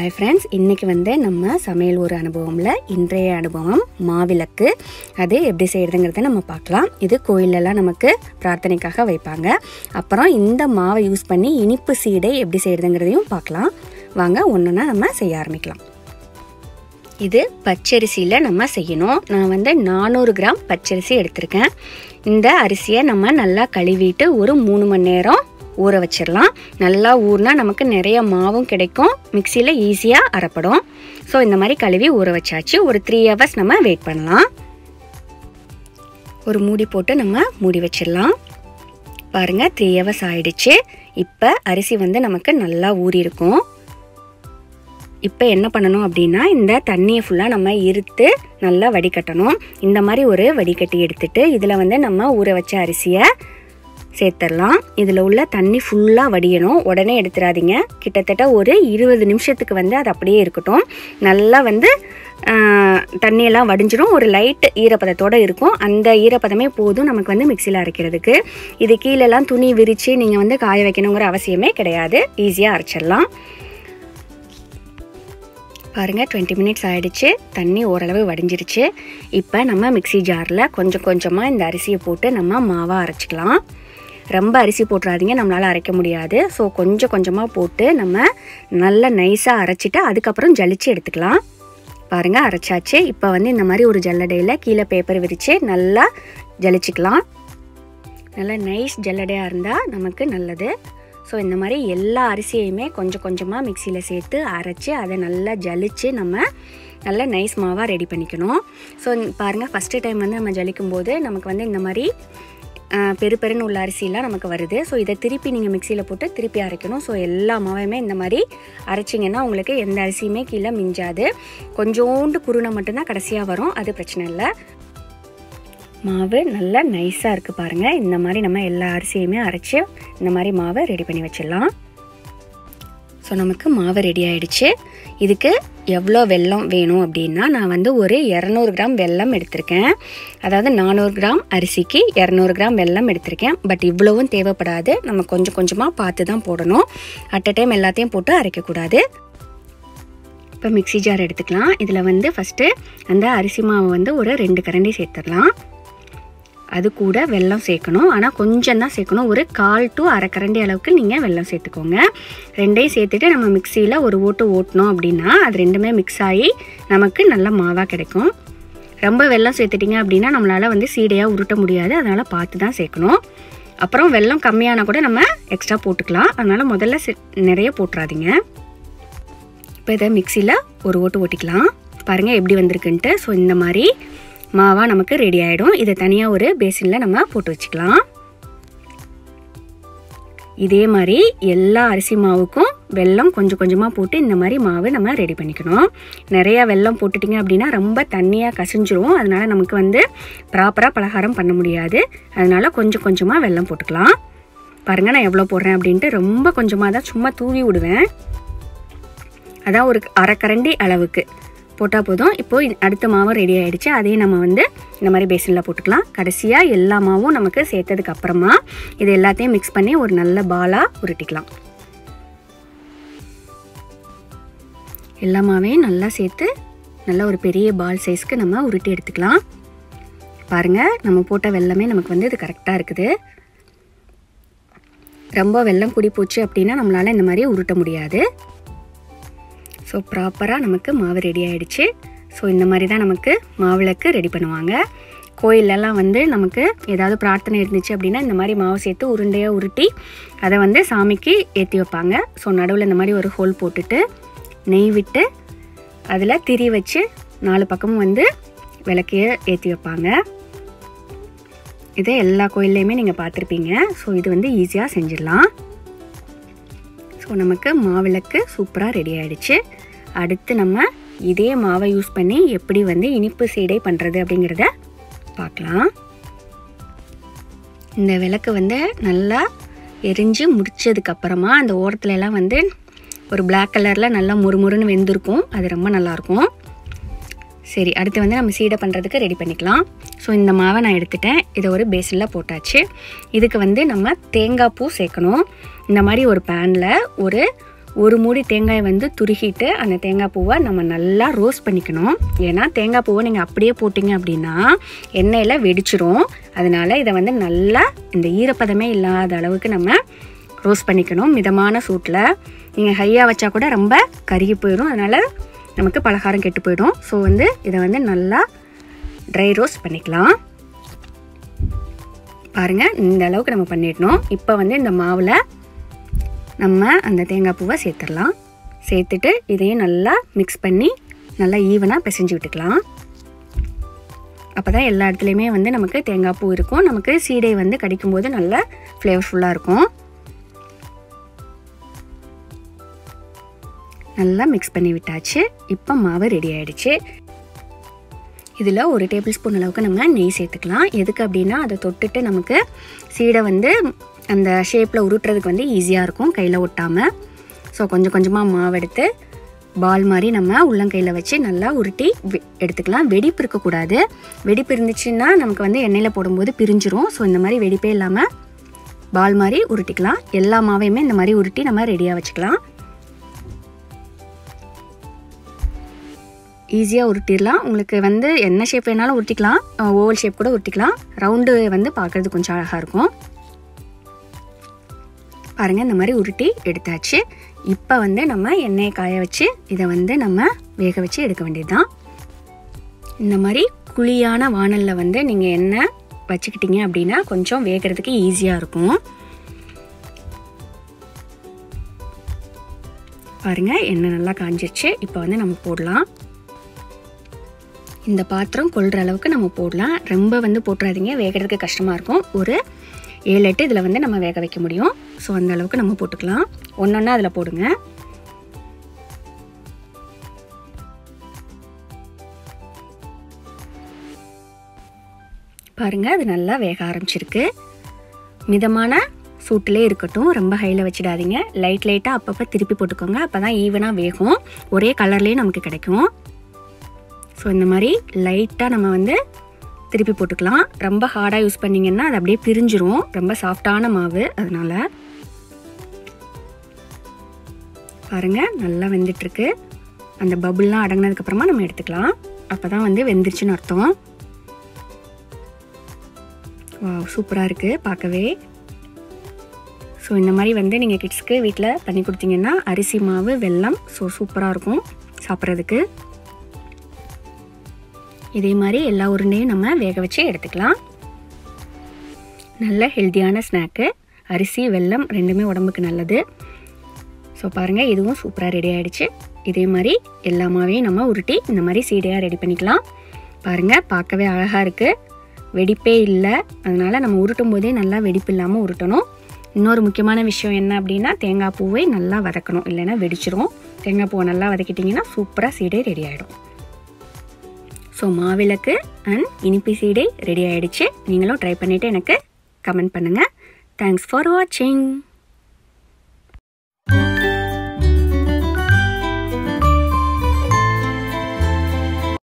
Hi friends इनके வந்து நம்ம சமையல் ஒரு அனுபவம்ல இன்றைய அனுபவம் மாவிளக்கு அது எப்படி செய்யறதுங்கறத நம்ம பார்க்கலாம். இது கோயில்ல எல்லாம் நமக்கு பிரார்த்தனைக்காக வைப்பாங்க. அப்புறம் இந்த மாவை யூஸ் பண்ணி இனிப்பு சீடை எப்படி செய்யறதுங்கறதையும் பார்க்கலாம். வாங்க ஒவ்வொண்ணா நம்ம செய்ய ஆரம்பிக்கலாம். இது பச்சரிசியில நம்ம செய்யணும். நான் வந்து 400 கிராம் பச்சரிசி எடுத்துர்க்கேன். இந்த அரிசியை நம்ம நல்லா கழுவிட்டு ஒரு 3 மணி நேரம் ஊற வச்சிரலாம். நல்லா ஊர்னா நமக்கு நிறைய மாவும் கிடைக்கும். மிக்ஸில ஈஸியா அரைப்படும். சோ இந்த மாதிரி கழுவி ஊற வச்சாச்சு. ஒரு 3 ஹவர்ஸ் நம்ம வெயிட் பண்ணலாம். ஒரு மூடி போட்டு நம்ம மூடி வச்சிரலாம். பாருங்க 3 ஹவர்ஸ் ஆயிடுச்சு. இப்போ அரிசி வந்து நமக்கு நல்லா ஊறி இருக்கும். இப்போ என்ன பண்ணணும் அப்படினா இந்த தண்ணியை ஃபுல்லா நம்ம இருத்து நல்லா வடிகட்டணும். இந்த மாதிரி ஒரு வடிகட்டி எடுத்துட்டு இதுல வந்து நம்ம ஊற வச்ச அரிசியை சேர்த்தறலாம். இதுல உள்ள தண்ணி ஃபுல்லா வடியணும். உடனே எடுத்துறாதீங்க. கிட்டத்தட்ட ஒரு 20 நிமிஷத்துக்கு வந்து அது அப்படியே இருக்கட்டும். நல்லா வந்து தண்ணி எல்லாம் வடிஞ்சிரும். ஒரு லைட் ஈரப்பதத்தோட இருக்கும். அந்த ஈரப்பதமே போதும் நமக்கு வந்து மிக்ஸில அரைக்கிறதுக்கு. இது கீழ எல்லாம் துணி விரிச்சு நீங்க வந்து காய வைக்கணும்ங்கற அவசியமே கிடையாது. ஈஸியா அரைச்சிரலாம். பாருங்க 20 மினிட்ஸ் ஆயிடுச்சு. தண்ணி ஓரளவு வடிஞ்சிருச்சு. இப்போ நம்ம மிக்ஸி ஜார்ல கொஞ்சம் கொஞ்சமா இந்த அரிசியை போட்டு நம்ம மாவா அரைச்சுக்கலாம். ரொம்ப அரிசி போட்றாதீங்க, நம்மளால அரைக்க முடியாது. சோ கொஞ்சம் கொஞ்சமா போட்டு நம்ம நல்ல நைஸா அரைச்சிட்டு அதுக்கு அப்புறம் ஜலிச்சு எடுத்துக்கலாம். பாருங்க அரைச்சாச்சு. இப்போ வந்து இந்த மாதிரி ஒரு ஜல்லடையில கீழ பேப்பர் விரிச்சு நல்லா ஜலிச்சுக்கலாம். நல்ல நைஸ் ஜல்லடையா இருந்தா நமக்கு நல்லது. சோ இந்த மாதிரி எல்லா அரிசியையுமே கொஞ்சம் கொஞ்சமா மிக்ஸில சேர்த்து அரைச்சு அதை நல்லா ஜலிச்சு நம்ம நல்ல நைஸ் மாவா ரெடி பண்ணிக்கணும். சோ பாருங்க ஃபர்ஸ்ட் டைம் வந்து நம்ம ஜலிக்கும்போது நமக்கு வந்து இந்த மாதிரி பெருபெருன்னு உள்ள அரிசிலாம் நமக்கு வருது. சோ இதை திருப்பி நீங்க மிக்ஸில போட்டு திருப்பி அரைக்கணும். சோ எல்லா மாவையுமே இந்த மாதிரி அரைச்சிங்கன்னா உங்களுக்கு எந்த அரிசியுமே கீழே மிஞ்சாது. கொஞ்சோண்டு குருணை மட்டும்தான் கடைசியா வரும். அது பிரச்சனை இல்லை. மாவு நல்லா நைஸா இருக்கு பாருங்க. இந்த மாதிரி நம்ம எல்லா அரிசியுமே அரைச்சு இந்த மாதிரி மாவை ரெடி பண்ணி வச்சிடலாம். ஸோ நமக்கு மாவு ரெடி ஆயிடுச்சு. இதுக்கு எவ்வளோ வெல்லம் வேணும் அப்படின்னா நான் வந்து ஒரு 200 கிராம் வெல்லம் எடுத்திருக்கேன். அதாவது 400 கிராம் அரிசிக்கு 200 கிராம் வெல்லம் எடுத்திருக்கேன். பட் இவ்வளவும் தேவைப்படாது. நம்ம கொஞ்சம் கொஞ்சமாக பார்த்து தான் போடணும். அட் அ டைம் எல்லாத்தையும் போட்டு அரைக்கக்கூடாது. இப்போ மிக்ஸி ஜார் எடுத்துக்கலாம். இதில் வந்து ஃபஸ்ட்டு அந்த அரிசி மாவை வந்து ஒரு 2 கரண்டி சேர்த்துடலாம். அது கூட வெல்லம் சேர்க்கணும். ஆனால் கொஞ்சம் தான் சேர்க்கணும். ஒரு 1/4 to 1/2 கரண்டி அளவுக்கு நீங்கள் வெல்லம் சேர்த்துக்கோங்க. ரெண்டையும் சேர்த்துட்டு நம்ம மிக்ஸியில் ஒரு ஓட்டு ஓட்டணும் அப்படின்னா அது ரெண்டுமே மிக்ஸ் ஆகி நமக்கு நல்ல மாவாக கிடைக்கும். ரொம்ப வெல்லம் சேர்த்துட்டிங்க அப்படின்னா நம்மளால் வந்து சீடையாக உருட்ட முடியாது. அதனால் பார்த்து தான் சேர்க்கணும். அப்புறம் வெல்லம் கம்மியான கூட நம்ம எக்ஸ்ட்ரா போட்டுக்கலாம். அதனால் முதல்ல நிறைய போட்டுறாதீங்க. இப்போ இதை மிக்ஸியில் ஒரு ஓட்டு ஓட்டிக்கலாம். பாருங்கள் எப்படி வந்திருக்குன்ட்டு. ஸோ இந்த மாதிரி மாவா நமக்கு ரெடி ஆயிடும். இதை தனியா ஒரு பேசின்ல நம்ம போட்டு வச்சுக்கலாம். இதே மாதிரி எல்லா அரிசி மாவுக்கும் வெல்லம் கொஞ்சம் கொஞ்சமா போட்டு இந்த மாதிரி மாவு நம்ம ரெடி பண்ணிக்கணும். நிறைய வெல்லம் போட்டுட்டீங்க அப்படின்னா ரொம்ப தண்ணியா கசிஞ்சிரும். அதனால நமக்கு வந்து ப்ராப்பரா பலகாரம் பண்ண முடியாது. அதனால கொஞ்சம் கொஞ்சமா வெல்லம் போட்டுக்கலாம். பாருங்க நான் எவ்வளவு போடுறேன் அப்படின்ட்டு. ரொம்ப கொஞ்சமா தான் சும்மா தூவி விடுவேன். அதான் ஒரு 1/2 கரண்டி அளவுக்கு போட்டா போதும். இப்போ அடுத்த மாவு ரெடி ஆயிடுச்சு. அதையும் நம்ம வந்து இந்த மாதிரி பேசின்ல போட்டுக்கலாம். கடைசியா எல்லா மாவும் நமக்கு சேர்த்ததுக்கு அப்புறமா இது எல்லாத்தையும் மிக்ஸ் பண்ணி ஒரு நல்ல பாலா உருட்டிக்கலாம். எல்லா மாவையும் நல்லா சேர்த்து நல்ல ஒரு பெரிய பால் சைஸ்க்கு நம்ம உருட்டி எடுத்துக்கலாம். பாருங்க நம்ம போட்ட வெல்லமே நமக்கு வந்து இது கரெக்டா இருக்குது. ரொம்ப வெல்லம் கூடி போச்சு அப்படின்னா நம்மளால இந்த மாதிரி உருட்ட முடியாது. ஸோ ப்ராப்பராக நமக்கு மாவு ரெடி ஆகிடுச்சு. ஸோ இந்த மாதிரி தான் நமக்கு மாவிளக்கு ரெடி பண்ணுவாங்க. கோயிலெல்லாம் வந்து நமக்கு ஏதாவது பிரார்த்தனை இருந்துச்சு அப்படின்னா இந்த மாதிரி மாவு சேர்த்து உருண்டையாக உருட்டி அதை வந்து சாமிக்கு ஏற்றி வைப்பாங்க. ஸோ நடுவில் இந்த மாதிரி ஒரு ஹோல் போட்டுட்டு நெய் விட்டு அதில் திரி வச்சு 4 பக்கமும் வந்து விளக்கையை ஏற்றி வைப்பாங்க. இதை எல்லா கோயில்லையுமே நீங்கள் பார்த்துருப்பீங்க. ஸோ இது வந்து ஈஸியாக செஞ்சிடலாம். ஸோ நமக்கு மாவிளக்கு சூப்பராக ரெடி ஆகிடுச்சு. அடுத்து நம்ம இதே மாவை யூஸ் பண்ணி எப்படி வந்து இனிப்பு சீடை பண்ணுறது அப்படிங்கிறத பார்க்கலாம். இந்த விளக்கு வந்து நல்லா எரிஞ்சு முடிச்சதுக்கப்புறமா அந்த ஓரத்துல எல்லாம் வந்து ஒரு பிளாக் கலரில் நல்லா முறுமுறுன்னு வெந்திருக்கும். அது ரொம்ப நல்லாயிருக்கும். சரி அடுத்து வந்து நம்ம சீடை பண்ணுறதுக்கு ரெடி பண்ணிக்கலாம். ஸோ இந்த மாவை நான் எடுத்துட்டேன். இதை ஒரு பேசினில் போட்டாச்சு. இதுக்கு வந்து நம்ம தேங்காய் பூ சேர்க்கணும். இந்த மாதிரி ஒரு பேனில் ஒரு ஒரு மூடி தேங்காய் வந்து துருகிட்டு அந்த தேங்காய் பூவை நம்ம நல்லா ரோஸ்ட் பண்ணிக்கணும். ஏன்னா தேங்காய் பூவை நீங்கள் அப்படியே போட்டிங்க அப்படின்னா எண்ணெயில் வெடிச்சிரும். அதனால் இதை வந்து நல்லா இந்த ஈரப்பதமே இல்லாத அளவுக்கு நம்ம ரோஸ்ட் பண்ணிக்கணும் மிதமான சூட்டில். நீங்கள் ஹையாக வச்சா கூட ரொம்ப கருகி போயிடும், அதனால் நமக்கு பலகாரம் கெட்டு போயிடும். ஸோ வந்து இதை வந்து நல்லா ட்ரை ரோஸ்ட் பண்ணிக்கலாம். பாருங்கள், இந்த அளவுக்கு நம்ம பண்ணிடணும். இப்போ வந்து இந்த மாவில் நம்ம அந்த தேங்காய் பூவை சேர்த்துடலாம். சேர்த்துட்டு இதையும் நல்லா மிக்ஸ் பண்ணி நல்லா ஈவனாக பிசைஞ்சு விட்டுக்கலாம். அப்போ தான் எல்லா இடத்துலையுமே வந்து நமக்கு தேங்காய் பூ இருக்கும். நமக்கு சீடை வந்து கடிக்கும்போது நல்லா ஃப்ளேவர்ஃபுல்லாக இருக்கும். நல்லா மிக்ஸ் பண்ணி விட்டாச்சு. இப்போ மாவு ரெடி ஆகிடுச்சு. இதில் 1 டேபிள் ஸ்பூன் அளவுக்கு நம்ம நெய் சேர்த்துக்கலாம். எதுக்கு அப்படின்னா அதை தொட்டுட்டு நமக்கு சீடை வந்து அந்த ஷேப்பில் உருட்டுறதுக்கு வந்து ஈஸியாக இருக்கும், கையில் ஒட்டாமல். ஸோ கொஞ்சம் கொஞ்சமாக மாவு எடுத்து பால் மாதிரி நம்ம உள்ளங்கையில் வச்சு நல்லா உருட்டி எடுத்துக்கலாம். வெடிப்பு இருக்கக்கூடாது. வெடிப்பு இருந்துச்சுன்னா நமக்கு வந்து எண்ணெயில் போடும்போது பிரிஞ்சிரும். ஸோ இந்த மாதிரி வெடிப்பே இல்லாமல் பால் மாதிரி உருட்டிக்கலாம். எல்லா மாவையுமே இந்த மாதிரி உருட்டி நம்ம ரெடியாக வச்சுக்கலாம். ஈஸியாக உருட்டிடலாம். உங்களுக்கு வந்து என்ன ஷேப் வேணாலும் உருட்டிக்கலாம். ஓவல் ஷேப் கூட உருட்டிக்கலாம். ரவுண்டு வந்து பார்க்குறது கொஞ்சம் அழகாக இருக்கும். பாருங்கள், இந்த மாதிரி உருட்டி எடுத்தாச்சு. இப்போ வந்து நம்ம எண்ணெயை காய வச்சு இதை வந்து நம்ம வேக வச்சு எடுக்க வேண்டியது தான். இந்த மாதிரி குழியான வாணலில் வந்து நீங்கள் எண்ணெய் வச்சுக்கிட்டீங்க அப்படின்னா கொஞ்சம் வேகிறதுக்கு ஈஸியாக இருக்கும். பாருங்கள், எண்ணெய் நல்லா காஞ்சிருச்சு. இப்போ வந்து நம்ம போடலாம். இந்த பாத்திரம் கொள்கிற அளவுக்கு நம்ம போடலாம். ரொம்ப வந்து போட்டுறாதீங்க, வேகிறதுக்கு கஷ்டமாக இருக்கும். ஒரு 7-8 இதில் வந்து நம்ம வேக வைக்க முடியும். ஸோ அந்த அளவுக்கு நம்ம போட்டுக்கலாம். ஒன்றொன்னா அதில் போடுங்க. பாருங்கள், அது நல்லா வேக ஆரம்பிச்சிருக்கு. மிதமான சூட்டிலே இருக்கட்டும், ரொம்ப ஹையில் வச்சிடாதீங்க. லைட்டாக அப்பப்போ திருப்பி போட்டுக்கோங்க. அப்போ தான் ஈவனாக வேகும், ஒரே கலர்லேயும் நமக்கு கிடைக்கும். ஸோ இந்த மாதிரி லைட்டாக நம்ம வந்து திருப்பி போட்டுக்கலாம். ரொம்ப ஹார்டாக யூஸ் பண்ணிங்கன்னா அது அப்படியே பிரிஞ்சிரும். ரொம்ப சாஃப்டான மாவு, அதனால் பாருங்கள் நல்லா வெந்துட்டுருக்கு. அந்த பபுள்லாம் அடங்கினதுக்கப்புறமா நம்ம எடுத்துக்கலாம். அப்போ தான் வந்து வெந்துருச்சுன்னு அர்த்தம். சூப்பராக இருக்குது பார்க்கவே. ஸோ இந்த மாதிரி வந்து நீங்கள் கிட்ஸ்க்கு வீட்டில் பண்ணி கொடுத்தீங்கன்னா அரிசி மாவு வெல்லம் சூப்பராக இருக்கும் சாப்பிட்றதுக்கு. இதே மாதிரி எல்லா உருண்டையும் நம்ம வேக வச்சு எடுத்துக்கலாம். நல்ல ஹெல்த்தியான ஸ்நாக்கு. அரிசி வெல்லம் ரெண்டுமே உடம்புக்கு நல்லது. ஸோ பாருங்கள், இதுவும் சூப்பராக ரெடி ஆகிடுச்சு. இதே மாதிரி எல்லா மாவையும் நம்ம உருட்டி இந்த மாதிரி சீடையாக ரெடி பண்ணிக்கலாம். பாருங்கள், பார்க்கவே அழகாக இருக்குது, வெடிப்பே இல்லை. அதனால் நம்ம உருட்டும் போதே நல்லா வெடிப்பு இல்லாமல் உருட்டணும். இன்னொரு முக்கியமான விஷயம் என்ன அப்படின்னா தேங்காய் பூவை நல்லா வதக்கணும், இல்லைன்னா வெடிச்சிரும். தேங்காய் பூவை நல்லா வதக்கிட்டிங்கன்னா சூப்பராக சீடை ரெடி ஆகிடும். ஸோ மாவிளக்கு அண்ட் இனிப்பு சீடை ரெடி ஆகிடுச்சு. நீங்களும் ட்ரை பண்ணிவிட்டு எனக்கு கமெண்ட் பண்ணுங்கள். தேங்க்ஸ் ஃபார் வாட்சிங்.